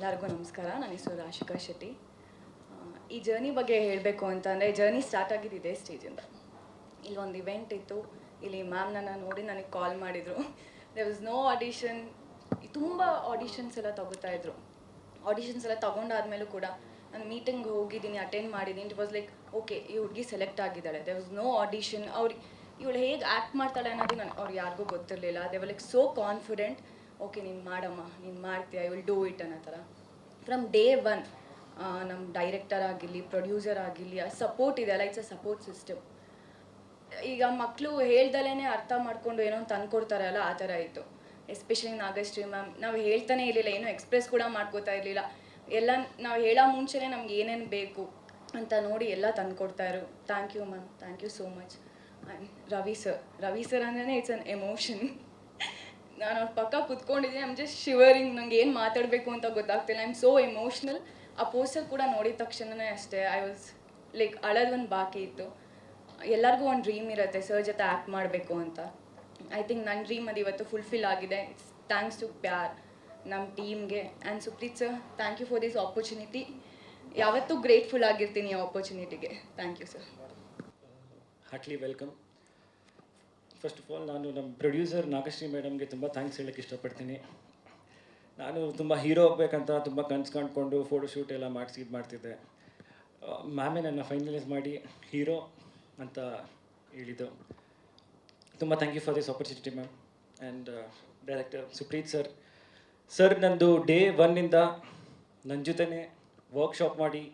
ಎಲ್ಲರಿಗೂ ನಮಸ್ಕಾರ. ನನ್ನ ಹೆಸರು ರಾಶಿಕಾ ಶೆಟ್ಟಿ. ಈ ಜರ್ನಿ ಬಗ್ಗೆ ಹೇಳಬೇಕು ಅಂತಂದರೆ, ಜರ್ನಿ ಸ್ಟಾರ್ಟ್ ಆಗಿದ್ದು ಇದೇ ಸ್ಟೇಜಿಂದ. ಇಲ್ಲೊಂದು ಇವೆಂಟ್ ಇತ್ತು, ಇಲ್ಲಿ ಮ್ಯಾಮ್ ನನ್ನ ನೋಡಿ ನನಗೆ ಕಾಲ್ ಮಾಡಿದರು. There was no audition. ತುಂಬ ಆಡಿಷನ್ಸ್ ಎಲ್ಲ ತಗೋತಾಯಿದ್ರು. ಆಡಿಷನ್ಸ್ ಎಲ್ಲ ತೊಗೊಂಡಾದ್ಮೇಲೂ ಕೂಡ ನಾನು ಮೀಟಿಂಗ್ ಹೋಗಿದ್ದೀನಿ, ಅಟೆಂಡ್ ಮಾಡಿದ್ದೀನಿ. ಇಟ್ ವಾಸ್ ಲೈಕ್ ಓಕೆ, ಈ ಹುಡುಗಿ ಸೆಲೆಕ್ಟ್ ಆಗಿದ್ದಾಳೆ. There was no audition. ಇವಳು ಹೇಗೆ ಆ್ಯಕ್ಟ್ ಮಾಡ್ತಾಳೆ ಅನ್ನೋದು ಅವ್ರು ಯಾರಿಗೂ ಗೊತ್ತಿರಲಿಲ್ಲ. They were like so confident. Okay, ನೀನು ಮಾಡಮ್ಮ, ನೀನು ಮಾಡ್ತೀಯ, ಐ ವಿಲ್ ಡೂ ಇಟ್ ಅನ್ನೋ ಥರ. ಫ್ರಮ್ ಡೇ ಒನ್ ನಮ್ಮ ಡೈರೆಕ್ಟರ್ ಆಗಿರಲಿ, ಪ್ರೊಡ್ಯೂಸರ್ ಆಗಿರಲಿ, ಆ ಸಪೋರ್ಟ್ ಇದೆಯಲ್ಲ, ಇಟ್ಸ್ ಅ ಸಪೋರ್ಟ್ ಸಿಸ್ಟಮ್. ಈಗ ಮಕ್ಕಳು ಹೇಳ್ದಲೇ ಅರ್ಥ ಮಾಡ್ಕೊಂಡು ಏನೋ ತಂದ್ಕೊಡ್ತಾರಲ್ಲ, ಆ ಥರ ಇತ್ತು. ಎಸ್ಪೆಷಲಿ ನಾಗಶ್ರೀ ಮ್ಯಾಮ್, ನಾವು ಹೇಳ್ತಾನೆ ಇರಲಿಲ್ಲ, ಏನೋ ಎಕ್ಸ್ಪ್ರೆಸ್ ಕೂಡ ಮಾಡ್ಕೋತಾ ಇರಲಿಲ್ಲ. ಎಲ್ಲ ನಾವು ಹೇಳೋ ಮುಂಚೆನೇ ನಮ್ಗೆ ಏನೇನು ಬೇಕು ಅಂತ ನೋಡಿ ಎಲ್ಲ ತಂದ್ಕೊಡ್ತಾಯಿರು. Thank you ma'am, thank you so much. And Ravi sir ಅಂದ್ರೆ ಇಟ್ಸ್ ಅನ್ ಎಮೋಷನ್. ನಾನು ಅವ್ರ ಪಕ್ಕ ಕುತ್ಕೊಂಡಿದ್ದೀನಿ, ಐಮ್ ಜಸ್ಟ್ ಶಿವರಿಂಗ್. ನಂಗೆ ಏನು ಮಾತಾಡಬೇಕು ಅಂತ ಗೊತ್ತಾಗ್ತಿಲ್ಲ. I am so emotional. ಆ ಪೋಸ್ಟರ್ ಕೂಡ ನೋಡಿದ ತಕ್ಷಣವೇ ಅಷ್ಟೇ ಐ ವಾಸ್ ಲೈಕ್ ಅಳೋದೊಂದು ಬಾಕಿ ಇತ್ತು. ಎಲ್ಲರಿಗೂ ಒಂದು ಡ್ರೀಮ್ ಇರುತ್ತೆ ಸರ್ ಜೊತೆ ಆ್ಯಕ್ಟ್ ಮಾಡಬೇಕು ಅಂತ. ಐ ಥಿಂಕ್ ನನ್ನ ಡ್ರೀಮ್ ಅದು ಇವತ್ತು ಫುಲ್ಫಿಲ್ ಆಗಿದೆ. ಇಟ್ಸ್ ಥ್ಯಾಂಕ್ಸ್ ಟು ಪ್ಯಾರ್, ನಮ್ಮ ಟೀಮ್ಗೆ. And Supreeth sir, thank you for this opportunity. ಯಾವತ್ತೂ ಗ್ರೇಟ್ಫುಲ್ ಆಗಿರ್ತೀನಿ ಈ ಆಪರ್ಚುನಿಟಿಗೆ. Thank you sir. Heartly welcome. First of all, ನಾನು ನಮ್ಮ ಪ್ರೊಡ್ಯೂಸರ್ ನಾಗಶ್ರೀ ಮೇಡಮ್ಗೆ ತುಂಬ ಥ್ಯಾಂಕ್ಸ್ ಹೇಳೋಕ್ಕೆ ಇಷ್ಟಪಡ್ತೀನಿ. ನಾನು ತುಂಬ ಹೀರೋ ಹೋಗ್ಬೇಕಂತ ತುಂಬ ಕನ್ಸು ಕಂಡ್ಕೊಂಡು ಫೋಟೋಶೂಟ್ ಎಲ್ಲ ಇದು ಮಾಡ್ತಿದ್ದೆ. ಮ್ಯಾಮೇ ನನ್ನ ಫೈನಲೈಸ್ ಮಾಡಿ ಹೀರೋ ಅಂತ ಹೇಳಿದ್ದು. ತುಂಬ thank you for this opportunity ma'am. And director Supreet sir ನಂದು ಡೇ ಒನ್ನಿಂದ ನನ್ನ ಜೊತೆನೇ ವರ್ಕ್ಶಾಪ್ ಮಾಡಿ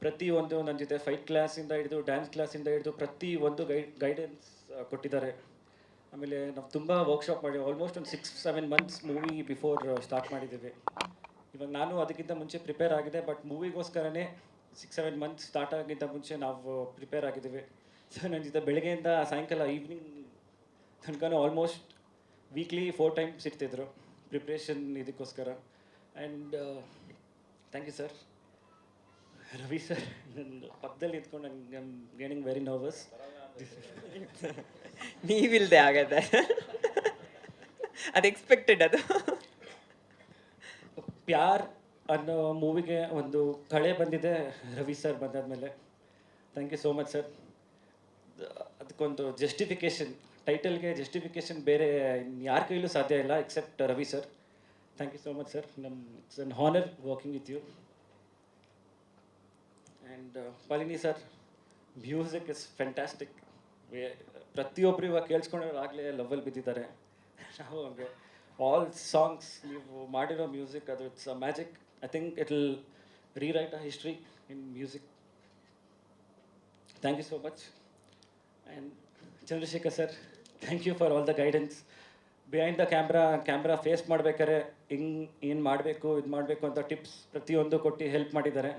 ಪ್ರತಿಯೊಂದು ನನ್ನ ಜೊತೆ ಫೈಟ್ ಕ್ಲಾಸಿಂದ ಹಿಡಿದು ಡ್ಯಾನ್ಸ್ ಕ್ಲಾಸಿಂದ ಹಿಡಿದು ಪ್ರತಿಯೊಂದು ಗೈಡೆನ್ಸ್ ಕೊಟ್ಟಿದ್ದಾರೆ. ಆಮೇಲೆ ನಾವು ತುಂಬ ವರ್ಕ್ಶಾಪ್ ಮಾಡಿ ಆಲ್ಮೋಸ್ಟ್ ಒಂದು 6-7 ಮಂತ್ಸ್ ಮೂವಿ ಬಿಫೋರ್ ಸ್ಟಾರ್ಟ್ ಮಾಡಿದ್ದೀವಿ. ಇವಾಗ ನಾನು ಅದಕ್ಕಿಂತ ಮುಂಚೆ ಪ್ರಿಪೇರ್ ಆಗಿದೆ, ಬಟ್ ಮೂವಿಗೋಸ್ಕರನೇ 6-7 ಮಂತ್ಸ್ ಸ್ಟಾರ್ಟ್ ಆಗಿಂತ ಮುಂಚೆ ನಾವು ಪ್ರಿಪೇರ್ ಆಗಿದ್ದೀವಿ. ಸೊ ನನ್ನ ಜೊತೆ ಬೆಳಗ್ಗೆಯಿಂದ ಸಾಯಂಕಾಲ ಈವ್ನಿಂಗ್ ತನಕ ಆಲ್ಮೋಸ್ಟ್ ವೀಕ್ಲಿ 4 ಟೈಮ್ಸ್ ಇರ್ತಿದ್ರು ಪ್ರಿಪ್ರೇಷನ್ ಇದಕ್ಕೋಸ್ಕರ. And thank you sir. Ravi sir ನನ್ನ ಪಕ್ಕದಲ್ಲಿ ಇದ್ಕೊಂಡು ನಂಗೆ ಗೆಟಿಂಗ್ ವೆರಿ ನರ್ವಸ್. ನೀವಿಲ್ದೆ ಆಗತ್ತೆ, ಅದು ಎಕ್ಸ್ಪೆಕ್ಟೆಡ್. ಅದು ಪ್ಯಾರ್ ಅನ್ನೋ ಮೂವಿಗೆ ಒಂದು ಕಳೆ ಬಂದಿದೆ ರವಿ ಸರ್ ಬಂದಾದ್ಮೇಲೆ. Thank you so much sir. ಅದಕ್ಕೊಂದು ಜಸ್ಟಿಫಿಕೇಶನ್, ಟೈಟಲ್ಗೆ ಜಸ್ಟಿಫಿಕೇಶನ್ ಬೇರೆ ಯಾರ ಕೈಲೂ ಸಾಧ್ಯ ಇಲ್ಲ except Ravi sir. Thank you so much sir. It's an honour working with you. And Palini sir, music is fantastic. ಪ್ರತಿಯೊಬ್ಬರು ಇವಾಗ ಕೇಳಿಸ್ಕೊಂಡಾಗಲೇ ಲವಲ್ಲಿ ಬಿದ್ದಿದ್ದಾರೆ. ನಾವು ಹಂಗೆ ಆಲ್ ಸಾಂಗ್ಸ್ ನೀವು ಮಾಡಿರೋ ಮ್ಯೂಸಿಕ್, ಅದು it's a magic. I think it will rewrite a history in music. Thank you so much. And Chandrashekar sir, thank you for all the guidance. Behind the camera face ಮಾಡ್ಬೇಕಾದ್ರೆ ಏನು ಮಾಡಬೇಕು ಇದು ಮಾಡಬೇಕು ಅಂತ tips ಪ್ರತಿಯೊಂದು ಕೊಟ್ಟು ಹೆಲ್ಪ್ ಮಾಡಿದ್ದಾರೆ.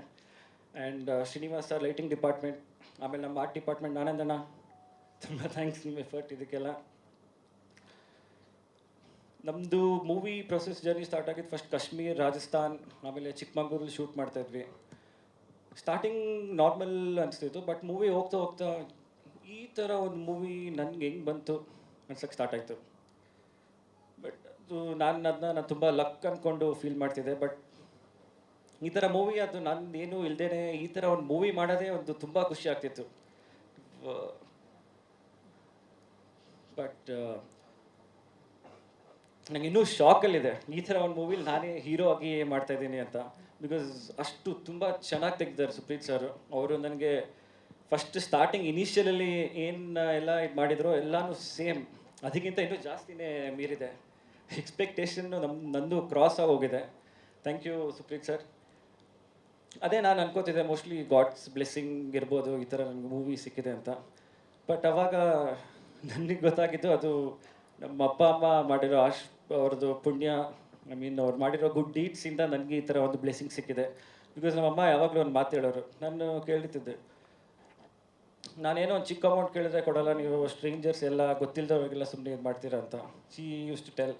And Srinivas sir, lighting department, ಆಮೇಲೆ ನಮ್ಮ ಆರ್ಟ್ ಡಿಪಾರ್ಟ್ಮೆಂಟ್ ಆನಂದಣ್ಣ, ತುಂಬ ಥ್ಯಾಂಕ್ಸ್ ನಿಮ್ಮ ಎಫರ್ಟ್ ಇದಕ್ಕೆಲ್ಲ. ನಮ್ಮದು ಮೂವಿ ಪ್ರೊಸೆಸ್ ಜರ್ನಿ ಸ್ಟಾರ್ಟ್ ಆಗಿದ್ದು ಫಸ್ಟ್ ಕಾಶ್ಮೀರ್, ರಾಜಸ್ಥಾನ್, ಆಮೇಲೆ ಚಿಕ್ಕಮಂಗ್ಳೂರಲ್ಲಿ ಶೂಟ್ ಮಾಡ್ತಾಯಿದ್ವಿ. ಸ್ಟಾರ್ಟಿಂಗ್ ನಾರ್ಮಲ್ ಅನಿಸ್ತಿತ್ತು, ಬಟ್ ಮೂವಿ ಹೋಗ್ತಾ ಹೋಗ್ತಾ ಈ ಥರ ಒಂದು ಮೂವಿ ನನಗೆ ಹೆಂಗೆ ಬಂತು ಅನ್ಸೋಕ್ಕೆ ಸ್ಟಾರ್ಟ್ ಆಯಿತು. ಬಟ್ ಅದು ನಾನು ತುಂಬ ಲಕ್ ಅಂದ್ಕೊಂಡು ಫೀಲ್ ಮಾಡ್ತಿದ್ದೆ. ಬಟ್ ಈ ಥರ ಮೂವಿ ಅದು ಏನೂ ಇಲ್ಲದೇ ಈ ಥರ ಒಂದು ಮೂವಿ ಮಾಡೋದೇ ಒಂದು ತುಂಬ ಖುಷಿ ಆಗ್ತಿತ್ತು. ಬಟ್ ನಂಗೆ ಇನ್ನೂ ಶಾಕಲ್ಲಿದೆ ಈ ಥರ ಒಂದು ಮೂವಿಲಿ ನಾನೇ ಹೀರೋ ಆಗಿ ಮಾಡ್ತಾಯಿದ್ದೀನಿ ಅಂತ. ಬಿಕಾಸ್ ಅಷ್ಟು ತುಂಬ ಚೆನ್ನಾಗಿ ತೆಗ್ದಿದ್ದಾರೆ ಸುಪ್ರೀತ್ ಸರ್. ಅವರು ನನಗೆ ಫಸ್ಟ್ ಸ್ಟಾರ್ಟಿಂಗ್ ಇನಿಷಿಯಲಲ್ಲಿ ಏನು ಎಲ್ಲ ಇದು ಮಾಡಿದ್ರು ಎಲ್ಲನೂ ಸೇಮ್, ಅದಕ್ಕಿಂತ ಇನ್ನೂ ಜಾಸ್ತಿನೇ ಮೀರಿದೆ. ಎಕ್ಸ್ಪೆಕ್ಟೇಷನ್ನು ನಂದು ಕ್ರಾಸ್ ಆಗಿ ಹೋಗಿದೆ. Thank you Supreet sir. ಅದೇ ನಾನು ಅನ್ಕೋತಿದ್ದೆ ಮೋಸ್ಟ್ಲಿ ಗಾಡ್ಸ್ ಬ್ಲೆಸ್ಸಿಂಗ್ ಇರ್ಬೋದು ಈ ಥರ ನನಗೆ ಮೂವಿ ಸಿಕ್ಕಿದೆ ಅಂತ. ಬಟ್ ಅವಾಗ ನನಗೆ ಗೊತ್ತಾಗಿದ್ದು ಅದು ನಮ್ಮ ಅಪ್ಪ ಅಮ್ಮ ಮಾಡಿರೋ ಅವ್ರದ್ದು ಪುಣ್ಯ. ಐ ಮೀನ್ ಅವ್ರು ಮಾಡಿರೋ ಗುಡ್ ಡೀಡ್ಸಿಂದ ನನಗೆ ಈ ಥರ ಒಂದು ಬ್ಲೆಸ್ಸಿಂಗ್ ಸಿಕ್ಕಿದೆ. ಬಿಕಾಸ್ ನಮ್ಮಮ್ಮ ಯಾವಾಗಲೂ ಒಂದು ಮಾತು ಹೇಳೋರು, ನಾನು ಕೇಳ್ತಿದ್ದೆ, ನಾನೇನೋ ಒಂದು ಚಿಕ್ಕ ಅಮೌಂಟ್ ಕೇಳಿದ್ರೆ ಕೊಡೋಲ್ಲ, ನೀವು ಸ್ಟ್ರೇಂಜರ್ಸ್ ಎಲ್ಲ ಗೊತ್ತಿಲ್ಲದವ್ರಿಗೆಲ್ಲ ಸುಮ್ಮನೆ ಇದು ಮಾಡ್ತೀರಾ ಅಂತ. ಶಿ ಯೂಸ್ ಟು ಟೆಲ್,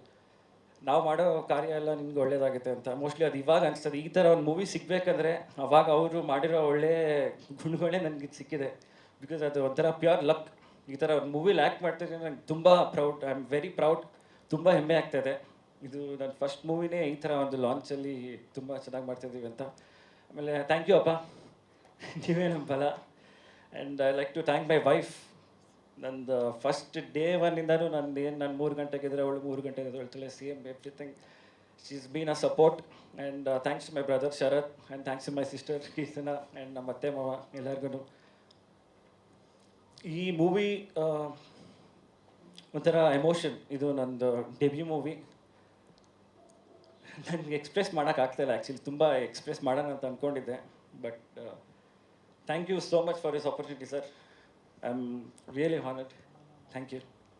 ನಾವು ಮಾಡೋ ಕಾರ್ಯ ಎಲ್ಲ ನಿಮ್ಗೆ ಒಳ್ಳೇದಾಗುತ್ತೆ ಅಂತ. ಮೋಸ್ಟ್ಲಿ ಅದು ಇವಾಗ ಅನಿಸ್ತದೆ, ಈ ಥರ ಒಂದು ಮೂವಿ ಸಿಗಬೇಕಾದ್ರೆ ಅವಾಗ ಅವರು ಮಾಡಿರೋ ಒಳ್ಳೆ ಗುಣಗಳೇ ನನಗೆ ಸಿಕ್ಕಿದೆ. ಬಿಕಾಸ್ ಅದು ಒಂಥರ ಪ್ಯೂರ್ ಲಕ್. ಈ ಥರ ಒಂದು ಮೂವಿಲಿ ಆ್ಯಕ್ಟ್ ಮಾಡ್ತಿದ್ರೆ ನಂಗೆ ತುಂಬ proud, I am very proud. ತುಂಬ ಹೆಮ್ಮೆ ಆಗ್ತಾಯಿದೆ. ಇದು ನನ್ನ ಫಸ್ಟ್ ಮೂವಿನೇ ಈ ಥರ ಒಂದು ಲಾಂಚಲ್ಲಿ ತುಂಬ ಚೆನ್ನಾಗಿ ಮಾಡ್ತಾಯಿದ್ದೀವಿ ಅಂತ. ಆಮೇಲೆ ಥ್ಯಾಂಕ್ ಯು ಅಪ್ಪ, ನೀವೇ ನಮ್ಮ ಬಲ. And I like to thank my wife. ನಂದು ಫಸ್ಟ್ ಡೇ ಒನ್ನಿಂದನೂ ನಾನು 3 ಗಂಟೆಗೆ ಇದ್ದರೆ ಅವಳು 3 ಗಂಟೆಗೆ ಎದ್ದೇಳ್ತಾಳೆ, same everything. She's been a support. And thanks to my brother Sharath, and thanks to my sister Keerthana, and ನಮ್ಮ ಅತ್ತೆ ಮಾವ ಎಲ್ಲರಿಗೂ. ಈ ಮೂವಿ ಒಂಥರ ಎಮೋಷನ್. ಇದು ನಂದು ಡೆಬ್ಯೂ ಮೂವಿ. ನನಗೆ ಎಕ್ಸ್ಪ್ರೆಸ್ ಮಾಡೋಕ್ಕಾಗ್ತಾಯಿಲ್ಲ ಆ್ಯಕ್ಚುಲಿ. ತುಂಬ ಎಕ್ಸ್ಪ್ರೆಸ್ ಮಾಡೋಣ ಅಂತ ಅಂದ್ಕೊಂಡಿದ್ದೆ. But thank you so much for this opportunity sir. I am really honoured. Thank you.